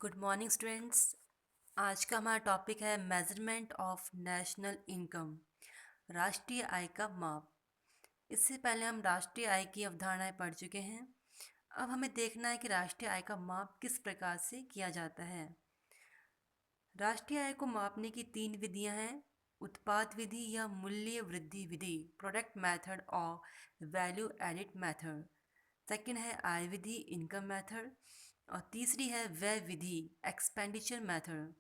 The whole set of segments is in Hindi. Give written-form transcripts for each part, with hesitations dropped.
Good morning students. आज का हमारा टॉपिक है मेजरमेंट ऑफ नेशनल इनकम, राष्ट्रीय आय का माप। इससे पहले हम राष्ट्रीय आय की अवधारणाएं पढ़ चुके हैं। अब हमें देखना है कि राष्ट्रीय आय का माप किस प्रकार से किया जाता है। राष्ट्रीय आय को मापने की तीन विधियां हैं: उत्पाद विधि या मूल्य वृद्धि विधि, प्रोडक्ट मेथड और वैल्यू एडिट मेथड। सेकंड है आय विधि, इनकम मेथड। और तीसरी है व्यय विधि, एक्सपेंडिचर मेथड।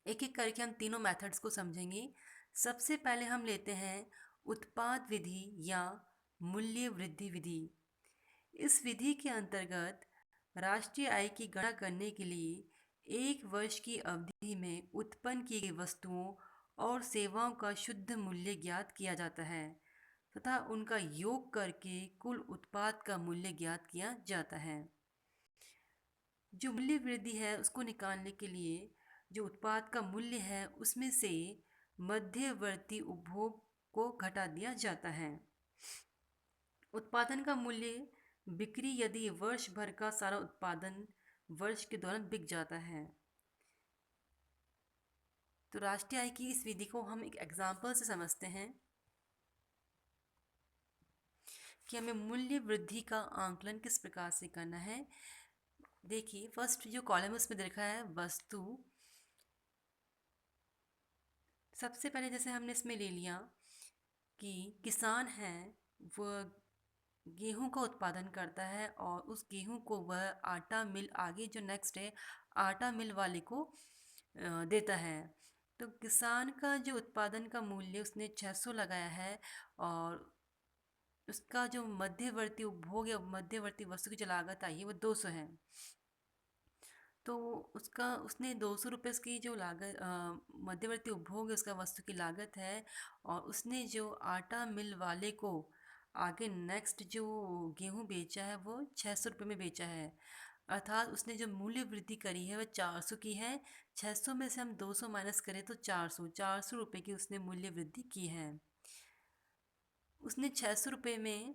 एक एक करके हम तीनों मेथड्स को समझेंगे। सबसे पहले हम लेते हैं उत्पाद विधि या मूल्य वृद्धि विधि। इस विधि के अंतर्गत राष्ट्रीय आय की गणना करने के लिए एक वर्ष की अवधि में उत्पन्न की गई वस्तुओं और सेवाओं का शुद्ध मूल्य ज्ञात किया जाता है तथा उनका योग करके कुल उत्पाद का मूल्य ज्ञात किया जाता है। जो मूल्य वृद्धि है उसको निकालने के लिए जो उत्पाद का मूल्य है उसमें से मध्यवर्ती उपभोग को घटा दिया जाता है। उत्पादन का मूल्य बिक्री यदि वर्ष भर का सारा उत्पादन वर्ष के दौरान बिक जाता है। तो राष्ट्रीय आय की इस विधि को हम एक एग्जाम्पल से समझते हैं कि हमें मूल्य वृद्धि का आंकलन किस प्रकार से करना है। देखिए, फर्स्ट जो कॉलम उसमें देखा है वस्तु। सबसे पहले जैसे हमने इसमें ले लिया कि किसान है, वह गेहूं का उत्पादन करता है और उस गेहूं को वह आटा मिल, आगे जो नेक्स्ट है आटा मिल वाले को देता है। तो किसान का जो उत्पादन का मूल्य उसने 600 लगाया है और उसका जो मध्यवर्ती उपभोग या मध्यवर्ती वस्तु की जो लागत आई है वो 200 है। तो उसने 200 रुपये की जो लागत मध्यवर्ती उपभोग है उसका वस्तु की लागत है, और उसने जो आटा मिल वाले को आगे नेक्स्ट जो गेहूं बेचा है वो 600 रुपये में बेचा है। अर्थात उसने जो मूल्य वृद्धि करी है वह 400 की है। 600 में से हम 200 माइनस करें तो 400 रुपये की उसने मूल्य वृद्धि की है। उसने 600 रुपये में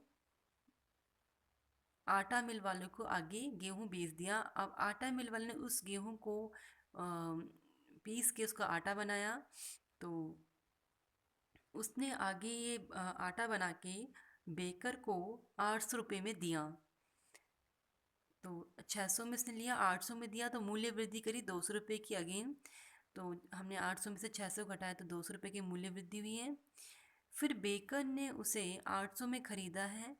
आटा मिल वालों को आगे गेहूं बेच दिया। अब आटा मिल वाले ने उस गेहूं को पीस के उसका आटा बनाया। तो उसने आगे ये आटा बना के बेकर को 800 रुपये में दिया। तो 600 में उसने लिया, 800 में दिया, तो मूल्य वृद्धि करी 200 रुपये की अगेन। तो हमने 800 में से 600 घटाया तो 200 रुपये की मूल्य वृद्धि हुई है। फिर बेकर ने उसे 800 में ख़रीदा है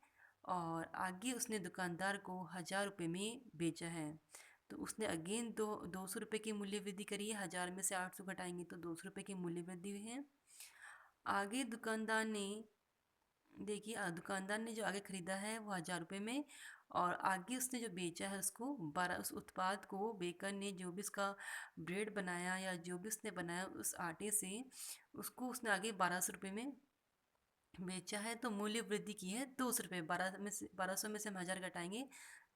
और आगे उसने दुकानदार को 1000 रुपये में बेचा है। तो उसने अगेन 200 रुपये की मूल्य वृद्धि करी है। 1000 में से 800 घटाएंगे तो 200 रुपये की मूल्य वृद्धि हुई है। आगे दुकानदार ने, देखिए, दुकानदार ने जो आगे ख़रीदा है वो 1000 रुपये में, और आगे उसने जो बेचा है उसको 12, उस उत्पाद को बेकर ने जो भी उसका ब्रेड बनाया या जो भी उसने बनाया उस आटे से उसको उसने आगे 1200 रुपये में बेचा है। तो मूल्य वृद्धि की है 200 रुपये। 1200 में से हम 1000 घटाएंगे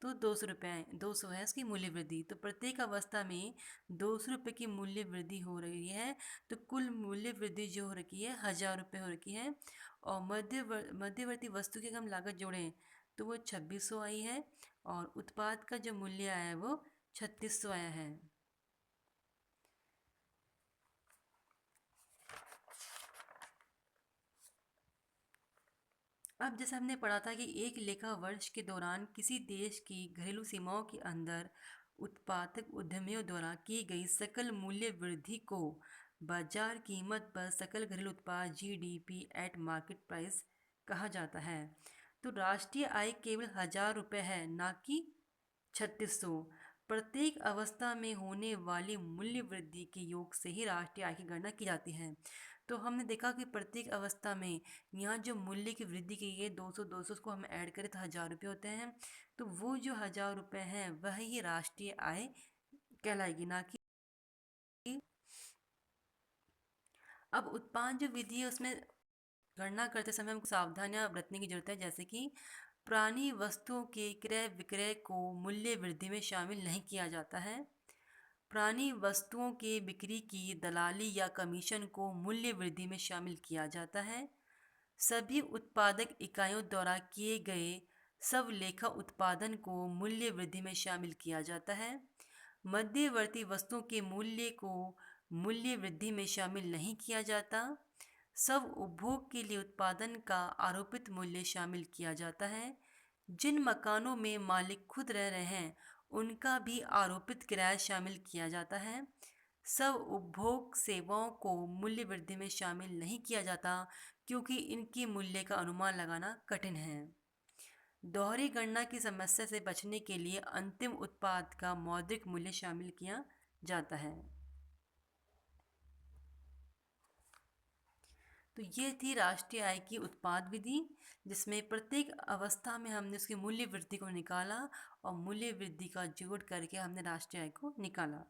तो 200 रुपये आए, 200 है उसकी मूल्य वृद्धि। तो प्रत्येक अवस्था में 200 रुपये की मूल्य वृद्धि हो रही है। तो कुल मूल्य वृद्धि जो हो रखी है 1000 रुपये हो रखी है। और मध्यवर्ती वस्तु की अगर हम लागत जोड़ें तो वो 2600 आई है, और उत्पाद का जो मूल्य आया है वो 3600 आया है। अब जैसे हमने पढ़ा था कि एक लेखा वर्ष के दौरान किसी देश की घरेलू सीमाओं के अंदर उत्पादक उद्यमियों द्वारा की गई सकल मूल्य वृद्धि को बाजार कीमत पर सकल घरेलू उत्पाद जीडीपी एट मार्केट प्राइस कहा जाता है। तो राष्ट्रीय आय केवल 1000 रुपये है, ना कि 3600। प्रत्येक अवस्था में होने वाली मूल्य वृद्धि के योग से ही राष्ट्रीय आय की गणना की जाती है। तो हमने देखा कि प्रत्येक अवस्था में यहाँ जो मूल्य की वृद्धि की गई 200 को हम ऐड करें तो 1000 रुपये होते हैं। तो वो जो 1000 रुपये हैं वही राष्ट्रीय आय कहलाएगी, ना कि। अब उत्पाद जो विधि है उसमें गणना करते समय हमको सावधानियां बरतने की जरूरत है, जैसे कि पुरानी वस्तुओं के क्रय विक्रय को मूल्य वृद्धि में शामिल नहीं किया जाता है। पुरानी वस्तुओं के बिक्री की दलाली या कमीशन को मूल्य वृद्धि में शामिल किया जाता है। सभी उत्पादक इकाइयों द्वारा किए गए सब लेखा उत्पादन को मूल्य वृद्धि में शामिल किया जाता है। मध्यवर्ती वस्तुओं के मूल्य को मूल्य वृद्धि में शामिल नहीं किया जाता। सब उपभोग के लिए उत्पादन का आरोपित मूल्य शामिल किया जाता है। जिन मकानों में मालिक खुद रह रहे हैं उनका भी आरोपित किराया शामिल किया जाता है। सब उपभोग सेवाओं को मूल्य वृद्धि में शामिल नहीं किया जाता क्योंकि इनकी मूल्य का अनुमान लगाना कठिन है। दोहरी गणना की समस्या से बचने के लिए अंतिम उत्पाद का मौद्रिक मूल्य शामिल किया जाता है। तो ये थी राष्ट्रीय आय की उत्पाद विधि, जिसमें प्रत्येक अवस्था में हमने उसकी मूल्य वृद्धि को निकाला और मूल्य वृद्धि का जोड़ करके हमने राष्ट्रीय आय को निकाला।